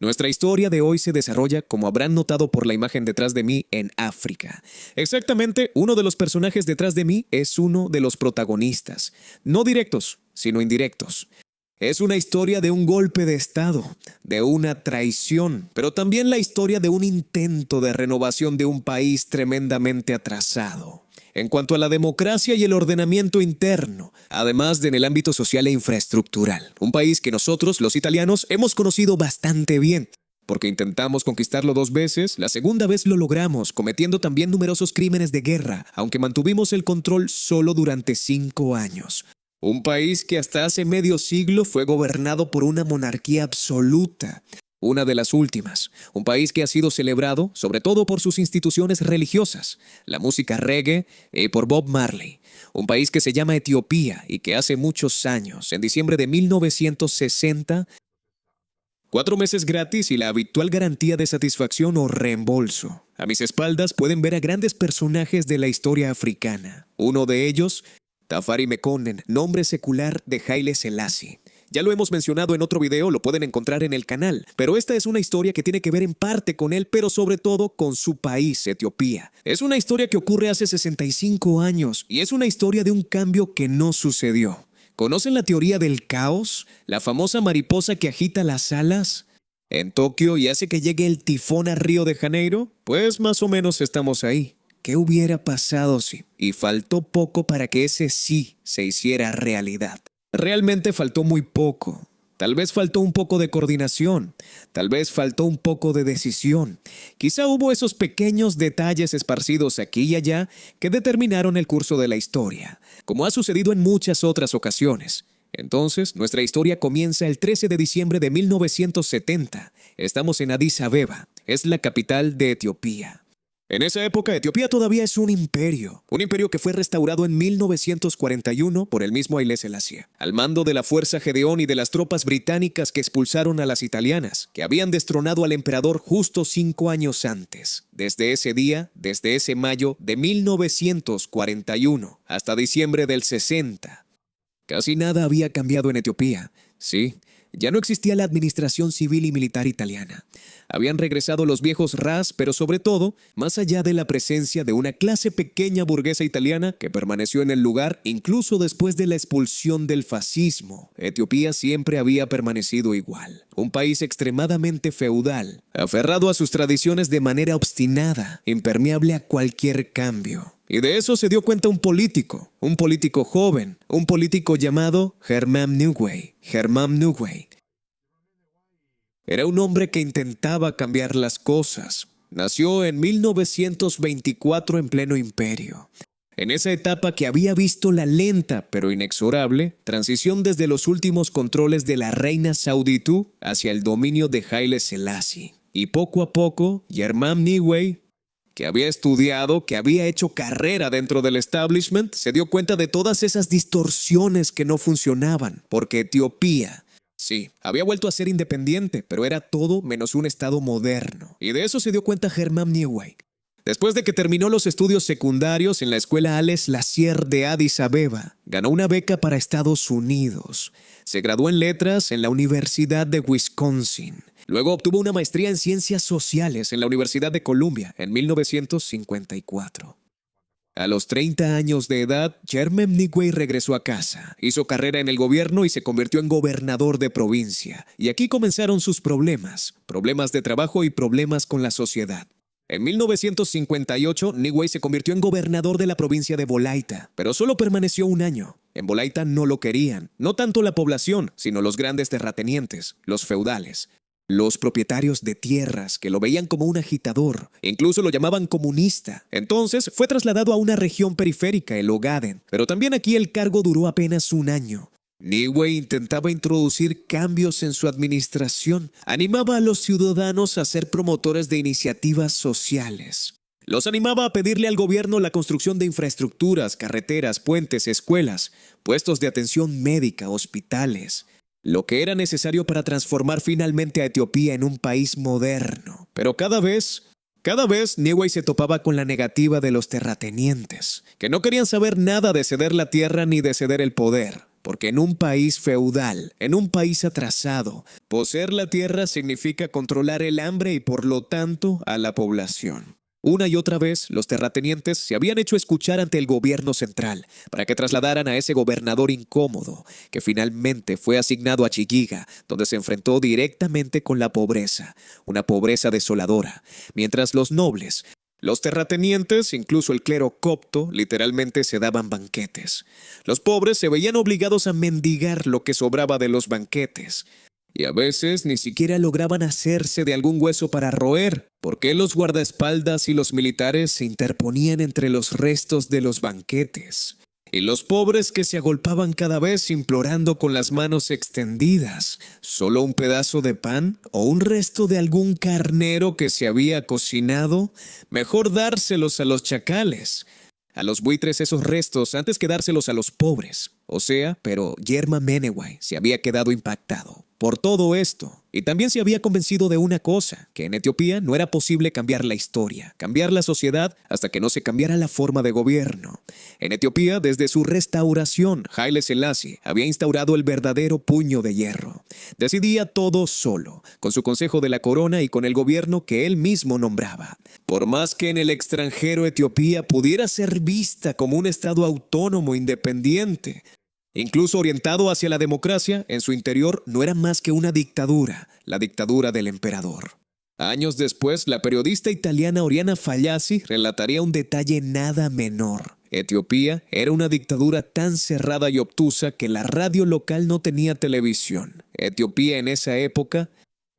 Nuestra historia de hoy se desarrolla, como habrán notado por la imagen detrás de mí, en África. Exactamente, uno de los personajes detrás de mí es uno de los protagonistas, no directos, sino indirectos. Es una historia de un golpe de Estado, de una traición, pero también la historia de un intento de renovación de un país tremendamente atrasado en cuanto a la democracia y el ordenamiento interno, además de en el ámbito social e infraestructural. Un país que nosotros, los italianos, hemos conocido bastante bien, porque intentamos conquistarlo 2 veces, la segunda vez lo logramos, cometiendo también numerosos crímenes de guerra, aunque mantuvimos el control solo durante 5 años. Un país que hasta hace medio siglo fue gobernado por una monarquía absoluta, una de las últimas. Un país que ha sido celebrado, sobre todo por sus instituciones religiosas, la música reggae y por Bob Marley. Un país que se llama Etiopía y que hace muchos años, en diciembre de 1960, 4 meses gratis y la habitual garantía de satisfacción o reembolso. A mis espaldas pueden ver a grandes personajes de la historia africana. Uno de ellos, Tafari Mekonnen, nombre secular de Haile Selassie. Ya lo hemos mencionado en otro video, lo pueden encontrar en el canal, pero esta es una historia que tiene que ver en parte con él, pero sobre todo con su país, Etiopía. Es una historia que ocurre hace 65 años y es una historia de un cambio que no sucedió. ¿Conocen la teoría del caos? La famosa mariposa que agita las alas en Tokio y hace que llegue el tifón a Río de Janeiro. Pues más o menos estamos ahí. ¿Qué hubiera pasado si? Y faltó poco para que ese sí se hiciera realidad. Realmente faltó muy poco. Tal vez faltó un poco de coordinación. Tal vez faltó un poco de decisión. Quizá hubo esos pequeños detalles esparcidos aquí y allá que determinaron el curso de la historia, como ha sucedido en muchas otras ocasiones. Entonces, nuestra historia comienza el 13 de diciembre de 1970. Estamos en Addis Abeba. Es la capital de Etiopía. En esa época, Etiopía todavía es un imperio que fue restaurado en 1941 por el mismo Haile Selassie, al mando de la Fuerza Gedeón y de las tropas británicas que expulsaron a las italianas, que habían destronado al emperador justo 5 años antes. Desde ese día, desde ese mayo de 1941 hasta diciembre del 60, casi nada había cambiado en Etiopía. Sí, ya no existía la administración civil y militar italiana. Habían regresado los viejos ras, pero sobre todo, más allá de la presencia de una clase pequeña burguesa italiana que permaneció en el lugar incluso después de la expulsión del fascismo, Etiopía siempre había permanecido igual. Un país extremadamente feudal, aferrado a sus tradiciones de manera obstinada, impermeable a cualquier cambio. Y de eso se dio cuenta un político joven, un político llamado Germain Newey. Era un hombre que intentaba cambiar las cosas. Nació en 1924 en pleno imperio. En esa etapa que había visto la lenta, pero inexorable, transición desde los últimos controles de la reina Sauditú hacia el dominio de Haile Selassie. Y poco a poco, Germain Newey, que había estudiado, que había hecho carrera dentro del establishment, se dio cuenta de todas esas distorsiones que no funcionaban, porque Etiopía, sí, había vuelto a ser independiente, pero era todo menos un estado moderno. Y de eso se dio cuenta Germain Newey. Después de que terminó los estudios secundarios en la escuela Haile Selassie de Addis Abeba, ganó una beca para Estados Unidos. Se graduó en letras en la Universidad de Wisconsin. Luego obtuvo una maestría en ciencias sociales en la Universidad de Columbia en 1954. A los 30 años de edad, Germain Newey regresó a casa, hizo carrera en el gobierno y se convirtió en gobernador de provincia. Y aquí comenzaron sus problemas de trabajo y problemas con la sociedad. En 1958, Newey se convirtió en gobernador de la provincia de Bolaita, pero solo permaneció 1 año. En Bolaita no lo querían, no tanto la población, sino los grandes terratenientes, los feudales. Los propietarios de tierras que lo veían como un agitador, incluso lo llamaban comunista. Entonces fue trasladado a una región periférica, el Ogaden, pero también aquí el cargo duró apenas 1 año. Newey intentaba introducir cambios en su administración, animaba a los ciudadanos a ser promotores de iniciativas sociales. Los animaba a pedirle al gobierno la construcción de infraestructuras, carreteras, puentes, escuelas, puestos de atención médica, hospitales, lo que era necesario para transformar finalmente a Etiopía en un país moderno. Pero cada vez Newey se topaba con la negativa de los terratenientes, que no querían saber nada de ceder la tierra ni de ceder el poder. porque en un país feudal, en un país atrasado, poseer la tierra significa controlar el hambre y por lo tanto a la población. Una y otra vez, los terratenientes se habían hecho escuchar ante el gobierno central para que trasladaran a ese gobernador incómodo, que finalmente fue asignado a Chigiga, donde se enfrentó directamente con la pobreza, una pobreza desoladora, mientras los nobles, los terratenientes, incluso el clero copto, literalmente se daban banquetes. Los pobres se veían obligados a mendigar lo que sobraba de los banquetes. Y a veces ni siquiera lograban hacerse de algún hueso para roer, porque los guardaespaldas y los militares se interponían entre los restos de los banquetes. Y los pobres que se agolpaban cada vez implorando con las manos extendidas, solo un pedazo de pan o un resto de algún carnero que se había cocinado, mejor dárselos a los chacales. A los buitres esos restos antes que dárselos a los pobres. O sea, pero Yerma Meneway se había quedado impactado por todo esto y también se había convencido de una cosa, que en Etiopía no era posible cambiar la historia, cambiar la sociedad hasta que no se cambiara la forma de gobierno. En Etiopía, desde su restauración, Haile Selassie había instaurado el verdadero puño de hierro. Decidía todo solo, con su consejo de la corona y con el gobierno que él mismo nombraba. Por más que en el extranjero Etiopía pudiera ser vista como un estado autónomo independiente, incluso orientado hacia la democracia, en su interior no era más que una dictadura, la dictadura del emperador. Años después, la periodista italiana Oriana Fallaci relataría un detalle nada menor. Etiopía era una dictadura tan cerrada y obtusa que la radio local no tenía televisión. Etiopía en esa época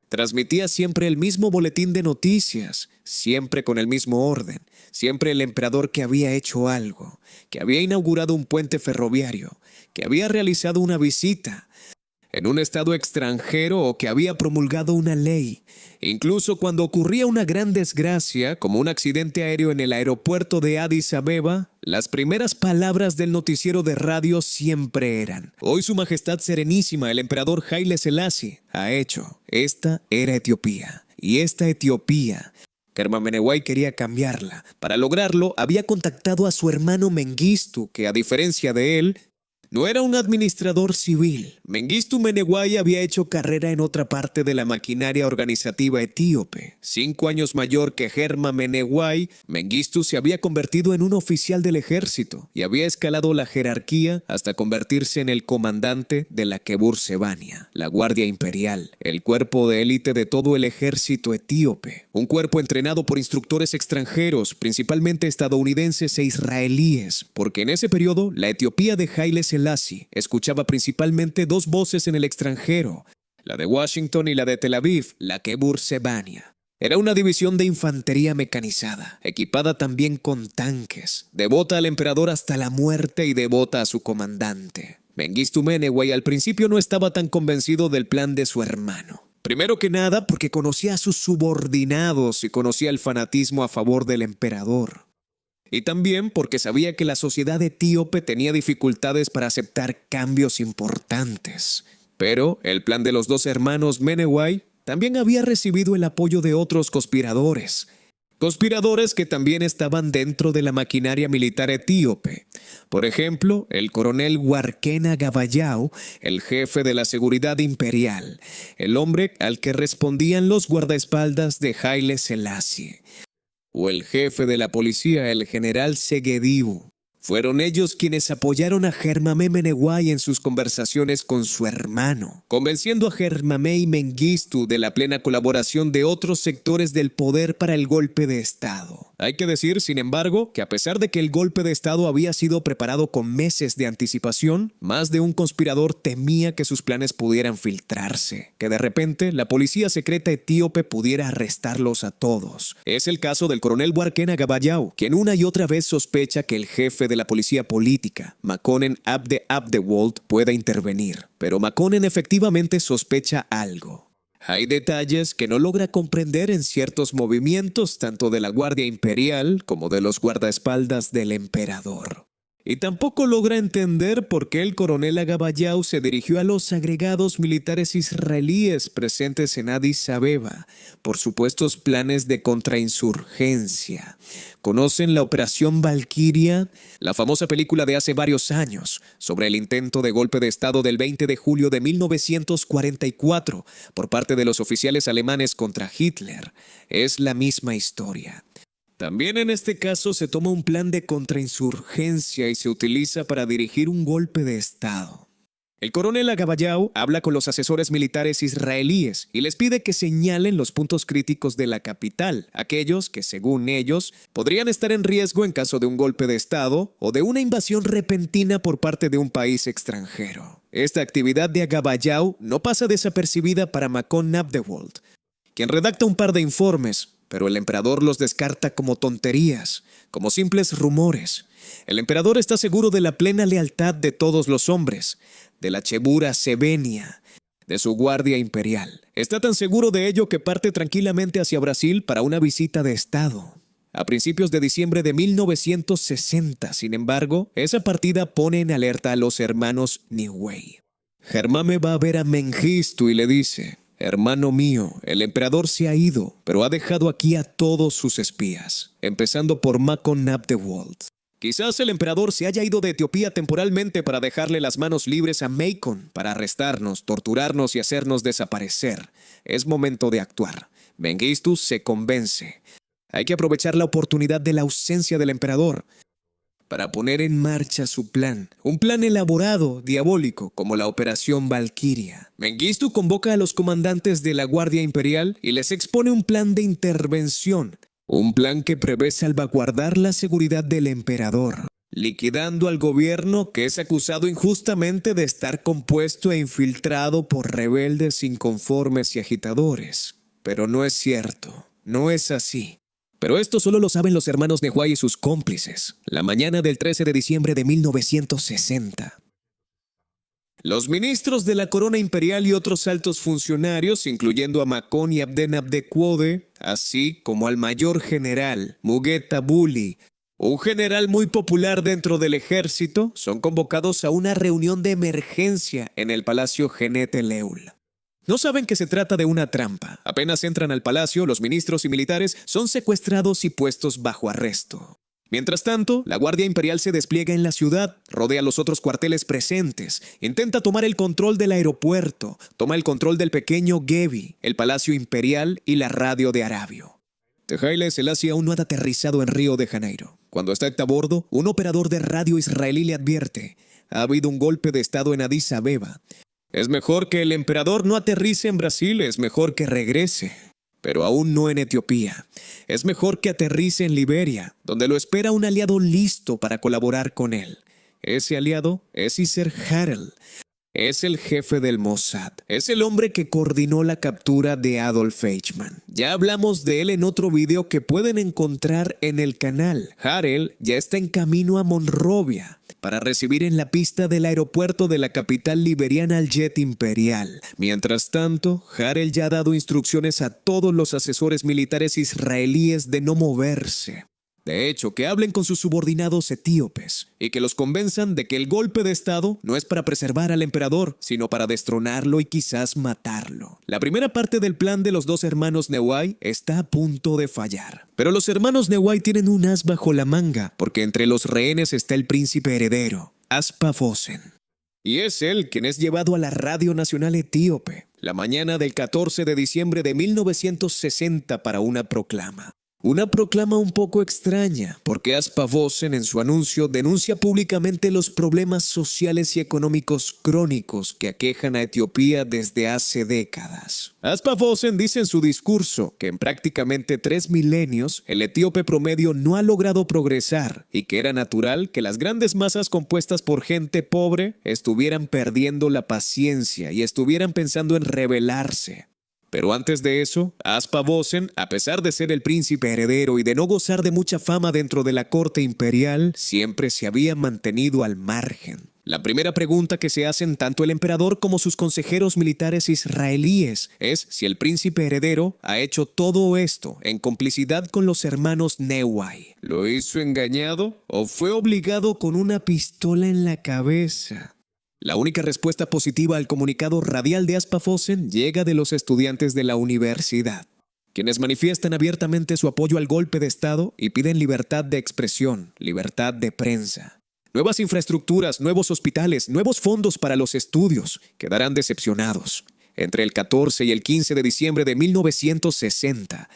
transmitía siempre el mismo boletín de noticias, siempre con el mismo orden, siempre el emperador que había hecho algo, que había inaugurado un puente ferroviario, que había realizado una visita en un estado extranjero o que había promulgado una ley. Incluso cuando ocurría una gran desgracia, como un accidente aéreo en el aeropuerto de Addis Abeba, las primeras palabras del noticiero de radio siempre eran: hoy Su Majestad Serenísima, el emperador Haile Selassie, ha hecho. Esta era Etiopía. Y esta Etiopía, Germa Meneway quería cambiarla. Para lograrlo, había contactado a su hermano Mengistu, que a diferencia de él, no era un administrador civil. Mengistu Meneway había hecho carrera en otra parte de la maquinaria organizativa etíope. 5 años mayor que Germa Meneway, Mengistu se había convertido en un oficial del ejército y había escalado la jerarquía hasta convertirse en el comandante de la Kebur Sebania, la Guardia Imperial, el cuerpo de élite de todo el ejército etíope. Un cuerpo entrenado por instructores extranjeros, principalmente estadounidenses e israelíes, porque en ese periodo la Etiopía de Haile Selassie escuchaba principalmente 2 voces en el extranjero, la de Washington y la de Tel Aviv, la Kebur Sebania. Era una división de infantería mecanizada, equipada también con tanques, devota al emperador hasta la muerte y devota a su comandante. Mengistu Meneway al principio no estaba tan convencido del plan de su hermano. Primero que nada porque conocía a sus subordinados y conocía el fanatismo a favor del emperador. Y también porque sabía que la sociedad etíope tenía dificultades para aceptar cambios importantes. Pero el plan de los 2 hermanos Meneway también había recibido el apoyo de otros conspiradores. Conspiradores que también estaban dentro de la maquinaria militar etíope. Por ejemplo, el coronel Warkena Gabayao, el jefe de la seguridad imperial, el hombre al que respondían los guardaespaldas de Haile Selassie. O el jefe de la policía, el general Segedibu. Fueron ellos quienes apoyaron a Germame Meneway en sus conversaciones con su hermano, convenciendo a Germame y Mengistu de la plena colaboración de otros sectores del poder para el golpe de Estado. Hay que decir, sin embargo, que a pesar de que el golpe de Estado había sido preparado con meses de anticipación, más de un conspirador temía que sus planes pudieran filtrarse, que de repente la policía secreta etíope pudiera arrestarlos a todos. Es el caso del coronel Warkena Gabayao, quien una y otra vez sospecha que el jefe de la policía política, Makonnen Abde Abdewold, pueda intervenir. Pero Makonnen efectivamente sospecha algo. Hay detalles que no logra comprender en ciertos movimientos tanto de la Guardia Imperial como de los guardaespaldas del emperador. Y tampoco logra entender por qué el coronel Agabayao se dirigió a los agregados militares israelíes presentes en Addis Abeba por supuestos planes de contrainsurgencia. ¿Conocen la Operación Valquiria? La famosa película de hace varios años sobre el intento de golpe de Estado del 20 de julio de 1944 por parte de los oficiales alemanes contra Hitler. Es la misma historia. También en este caso se toma un plan de contrainsurgencia y se utiliza para dirigir un golpe de Estado. El coronel Agabayao habla con los asesores militares israelíes y les pide que señalen los puntos críticos de la capital, aquellos que, según ellos, podrían estar en riesgo en caso de un golpe de Estado o de una invasión repentina por parte de un país extranjero. Esta actividad de Agabayao no pasa desapercibida para Makon Abdewold, quien redacta un par de informes, pero el emperador los descarta como tonterías, como simples rumores. El emperador está seguro de la plena lealtad de todos los hombres, de la Chebura Sevenia, de su guardia imperial. Está tan seguro de ello que parte tranquilamente hacia Brasil para una visita de Estado. A principios de diciembre de 1960, sin embargo, esa partida pone en alerta a los hermanos Niue. Germame va a ver a Mengistu y le dice: «Hermano mío, el emperador se ha ido, pero ha dejado aquí a todos sus espías, empezando por Makon Abdewold. Quizás el emperador se haya ido de Etiopía temporalmente para dejarle las manos libres a Makon, para arrestarnos, torturarnos y hacernos desaparecer. Es momento de actuar». Mengistu se convence. Hay que aprovechar la oportunidad de la ausencia del emperador para poner en marcha su plan, un plan elaborado, diabólico, como la Operación Valquiria. Mengistu convoca a los comandantes de la Guardia Imperial y les expone un plan de intervención, un plan que prevé salvaguardar la seguridad del emperador, liquidando al gobierno que es acusado injustamente de estar compuesto e infiltrado por rebeldes inconformes y agitadores. Pero no es cierto, no es así. Pero esto solo lo saben los hermanos Nehuay y sus cómplices, la mañana del 13 de diciembre de 1960. Los ministros de la corona imperial y otros altos funcionarios, incluyendo a Makon y Abden Abdequode, así como al mayor general Mugueta Buli, un general muy popular dentro del ejército, son convocados a una reunión de emergencia en el Palacio Genet El Eul. No saben que se trata de una trampa. Apenas entran al palacio, los ministros y militares son secuestrados y puestos bajo arresto. Mientras tanto, la Guardia Imperial se despliega en la ciudad, rodea los otros cuarteles presentes, intenta tomar el control del aeropuerto, toma el control del pequeño Gebi, el Palacio Imperial y la radio de Arabio. Haile Selassie aún no ha aterrizado en Río de Janeiro. Cuando está a bordo, un operador de radio israelí le advierte: ha habido un golpe de estado en Addis Abeba. Es mejor que el emperador no aterrice en Brasil, es mejor que regrese. Pero aún no en Etiopía. Es mejor que aterrice en Liberia, donde lo espera un aliado listo para colaborar con él. Ese aliado es Isser Harel. Es el jefe del Mossad. Es el hombre que coordinó la captura de Adolf Eichmann. Ya hablamos de él en otro video que pueden encontrar en el canal. Harel ya está en camino a Monrovia para recibir en la pista del aeropuerto de la capital liberiana al jet imperial. Mientras tanto, Harel ya ha dado instrucciones a todos los asesores militares israelíes de no moverse. De hecho, que hablen con sus subordinados etíopes y que los convenzan de que el golpe de estado no es para preservar al emperador, sino para destronarlo y quizás matarlo. La primera parte del plan de los dos hermanos Nehuay está a punto de fallar. Pero los hermanos Nehuay tienen un as bajo la manga, porque entre los rehenes está el príncipe heredero, Aspa Vossen. Y es él quien es llevado a la Radio Nacional Etíope la mañana del 14 de diciembre de 1960 para una proclama. Una proclama un poco extraña, porque Aspa Vossen en su anuncio denuncia públicamente los problemas sociales y económicos crónicos que aquejan a Etiopía desde hace décadas. Aspa Vossen dice en su discurso que en prácticamente 3 milenios el etíope promedio no ha logrado progresar y que era natural que las grandes masas compuestas por gente pobre estuvieran perdiendo la paciencia y estuvieran pensando en rebelarse. Pero antes de eso, Aspa Vossen, a pesar de ser el príncipe heredero y de no gozar de mucha fama dentro de la corte imperial, siempre se había mantenido al margen. La primera pregunta que se hacen tanto el emperador como sus consejeros militares israelíes es si el príncipe heredero ha hecho todo esto en complicidad con los hermanos Neway. ¿Lo hizo engañado o fue obligado con una pistola en la cabeza? La única respuesta positiva al comunicado radial de Aspafosen llega de los estudiantes de la universidad, quienes manifiestan abiertamente su apoyo al golpe de Estado y piden libertad de expresión, libertad de prensa. Nuevas infraestructuras, nuevos hospitales, nuevos fondos para los estudios. Quedarán decepcionados. Entre el 14 y el 15 de diciembre de 1960.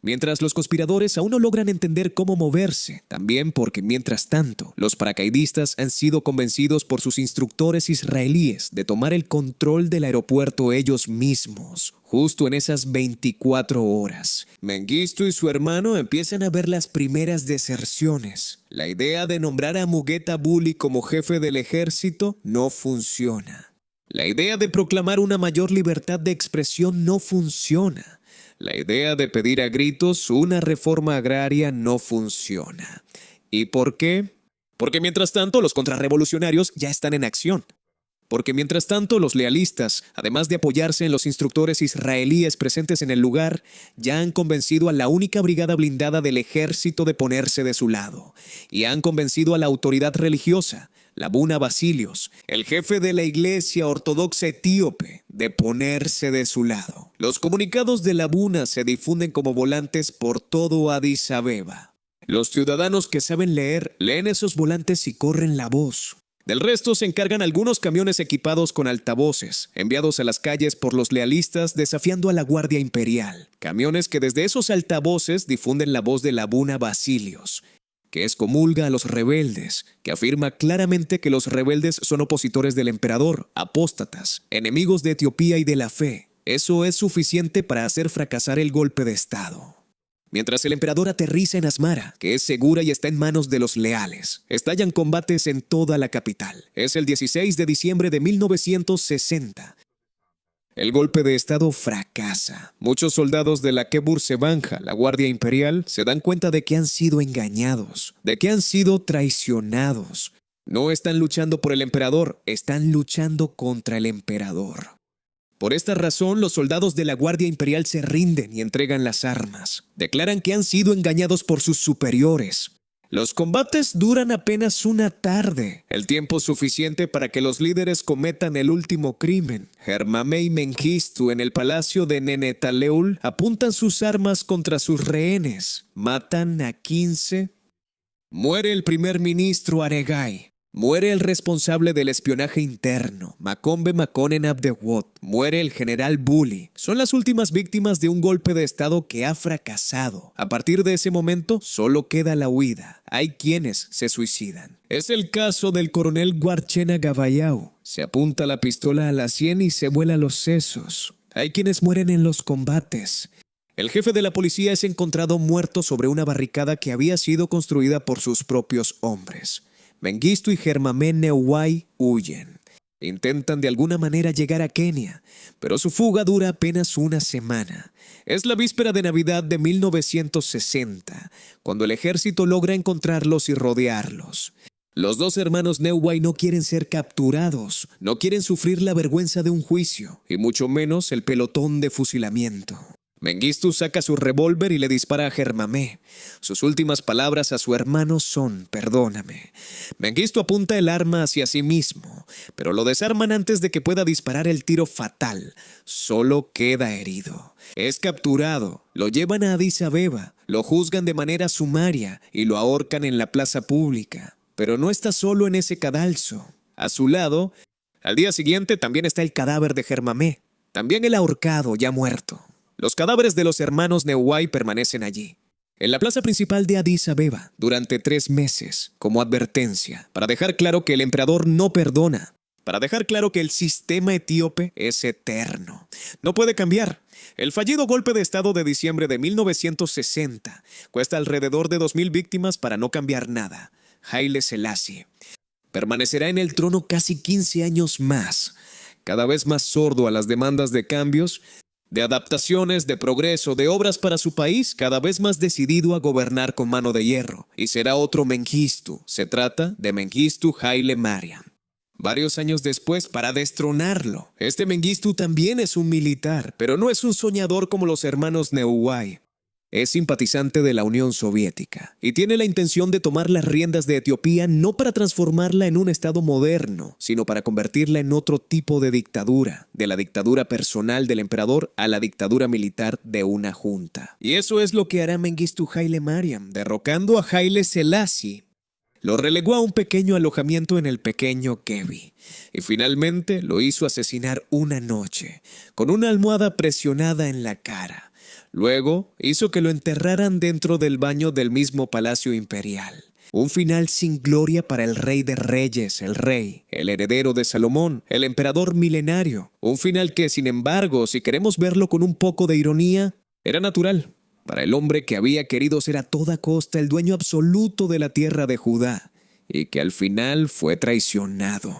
Mientras los conspiradores aún no logran entender cómo moverse, también porque mientras tanto, los paracaidistas han sido convencidos por sus instructores israelíes de tomar el control del aeropuerto ellos mismos, justo en esas 24 horas. Mengistu y su hermano empiezan a ver las primeras deserciones. La idea de nombrar a Mugueta Bulli como jefe del ejército no funciona. La idea de proclamar una mayor libertad de expresión no funciona. La idea de pedir a gritos una reforma agraria no funciona. ¿Y por qué? Porque mientras tanto los contrarrevolucionarios ya están en acción. Porque mientras tanto los lealistas, además de apoyarse en los instructores israelíes presentes en el lugar, ya han convencido a la única brigada blindada del ejército de ponerse de su lado. Y han convencido a la autoridad religiosa, la Buna Basilios, el jefe de la iglesia ortodoxa etíope, de ponerse de su lado. Los comunicados de la Buna se difunden como volantes por todo Addis Abeba. Los ciudadanos que saben leer leen esos volantes y corren la voz. Del resto se encargan algunos camiones equipados con altavoces, enviados a las calles por los lealistas desafiando a la Guardia Imperial. Camiones que desde esos altavoces difunden la voz de la Buna Basilios, que excomulga a los rebeldes, que afirma claramente que los rebeldes son opositores del emperador, apóstatas, enemigos de Etiopía y de la fe. Eso es suficiente para hacer fracasar el golpe de Estado. Mientras el emperador aterriza en Asmara, que es segura y está en manos de los leales, estallan combates en toda la capital. Es el 16 de diciembre de 1960. El golpe de Estado fracasa. Muchos soldados de la Kebur Sebanja, la Guardia Imperial, se dan cuenta de que han sido engañados, de que han sido traicionados. No están luchando por el emperador, están luchando contra el emperador. Por esta razón, los soldados de la Guardia Imperial se rinden y entregan las armas. Declaran que han sido engañados por sus superiores. Los combates duran apenas una tarde, el tiempo suficiente para que los líderes cometan el último crimen. Hermamé y Mengistu en el palacio de Nenetaleuel apuntan sus armas contra sus rehenes. Matan a 15. Muere el primer ministro Aregai. Muere el responsable del espionaje interno, Macombe Makonnen Abdewot. Muere el general Bulli. Son las últimas víctimas de un golpe de Estado que ha fracasado. A partir de ese momento, solo queda la huida. Hay quienes se suicidan. Es el caso del coronel Guarchena Gabayau. Se apunta la pistola a la sien y se vuela los sesos. Hay quienes mueren en los combates. El jefe de la policía es encontrado muerto sobre una barricada que había sido construida por sus propios hombres. Mengistu y Hermamé Neway huyen. Intentan de alguna manera llegar a Kenia, pero su fuga dura apenas una semana. Es la víspera de Navidad de 1960, cuando el ejército logra encontrarlos y rodearlos. Los dos hermanos Neway no quieren ser capturados, no quieren sufrir la vergüenza de un juicio, y mucho menos el pelotón de fusilamiento. Mengistu saca su revólver y le dispara a Hermamé. Sus últimas palabras a su hermano son: perdóname. Mengistu apunta el arma hacia sí mismo, pero lo desarman antes de que pueda disparar el tiro fatal. Solo queda herido. Es capturado, lo llevan a Addis Abeba, lo juzgan de manera sumaria y lo ahorcan en la plaza pública. Pero no está solo en ese cadalso. A su lado, al día siguiente también está el cadáver de Hermamé, también el ahorcado ya muerto. Los cadáveres de los hermanos Neway permanecen allí, en la plaza principal de Addis Abeba, durante 3 meses, como advertencia, para dejar claro que el emperador no perdona, para dejar claro que el sistema etíope es eterno. No puede cambiar. El fallido golpe de Estado de diciembre de 1960 cuesta alrededor de 2,000 víctimas para no cambiar nada. Haile Selassie permanecerá en el trono casi 15 años más, cada vez más sordo a las demandas de cambios. de adaptaciones, de progreso, de obras para su país, cada vez más decidido a gobernar con mano de hierro. Y será otro Mengistu. Se trata de Mengistu Haile Mariam. Varios años después, para destronarlo, este Mengistu también es un militar, pero no es un soñador como los hermanos Neuwai. Es simpatizante de la Unión Soviética y tiene la intención de tomar las riendas de Etiopía no para transformarla en un estado moderno, sino para convertirla en otro tipo de dictadura, de la dictadura personal del emperador a la dictadura militar de una junta. Y eso es lo que hará Mengistu Haile Mariam, derrocando a Haile Selassie. Lo relegó a un pequeño alojamiento en el pequeño Kebi y finalmente lo hizo asesinar una noche, con una almohada presionada en la cara. Luego hizo que lo enterraran dentro del baño del mismo Palacio Imperial. Un final sin gloria para el rey de reyes, el rey, el heredero de Salomón, el emperador milenario. Un final que, sin embargo, si queremos verlo con un poco de ironía, era natural para el hombre que había querido ser a toda costa el dueño absoluto de la tierra de Judá y que al final fue traicionado.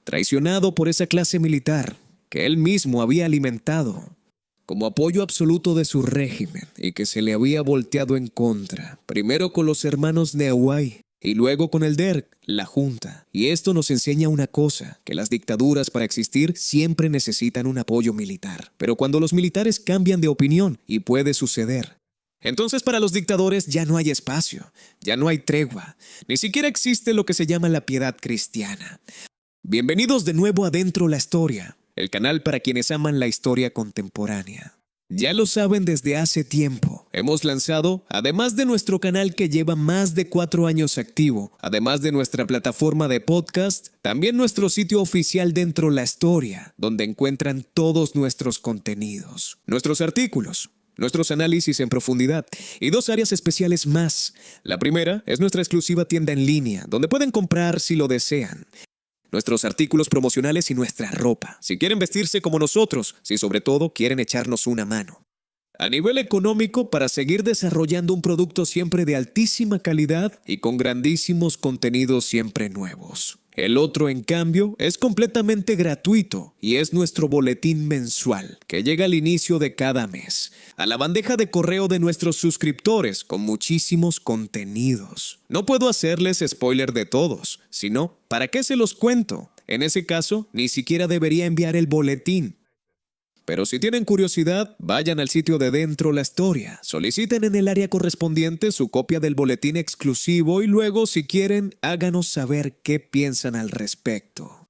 Traicionado por esa clase militar que él mismo había alimentado como apoyo absoluto de su régimen y que se le había volteado en contra, primero con los hermanos Neuwai y luego con el Derg, la junta. Y esto nos enseña una cosa, que las dictaduras para existir siempre necesitan un apoyo militar. Pero cuando los militares cambian de opinión, y puede suceder, entonces para los dictadores ya no hay espacio, ya no hay tregua, ni siquiera existe lo que se llama la piedad cristiana. Bienvenidos de nuevo a Dentro la Historia, el canal para quienes aman la historia contemporánea. Ya lo saben desde hace tiempo, hemos lanzado, además de nuestro canal que lleva más de 4 años activo, además de nuestra plataforma de podcast, también nuestro sitio oficial Dentro la Historia, donde encuentran todos nuestros contenidos, nuestros artículos, nuestros análisis en profundidad y 2 áreas especiales más. La primera es nuestra exclusiva tienda en línea, donde pueden comprar si lo desean nuestros artículos promocionales y nuestra ropa, si quieren vestirse como nosotros, si sobre todo quieren echarnos una mano. A nivel económico, para seguir desarrollando un producto siempre de altísima calidad y con grandísimos contenidos siempre nuevos. El otro, en cambio, es completamente gratuito y es nuestro boletín mensual, que llega al inicio de cada mes, a la bandeja de correo de nuestros suscriptores con muchísimos contenidos. No puedo hacerles spoiler de todos, sino, ¿para qué se los cuento? En ese caso, ni siquiera debería enviar el boletín. Pero si tienen curiosidad, vayan al sitio de Dentro la Historia, soliciten en el área correspondiente su copia del boletín exclusivo y luego, si quieren, háganos saber qué piensan al respecto.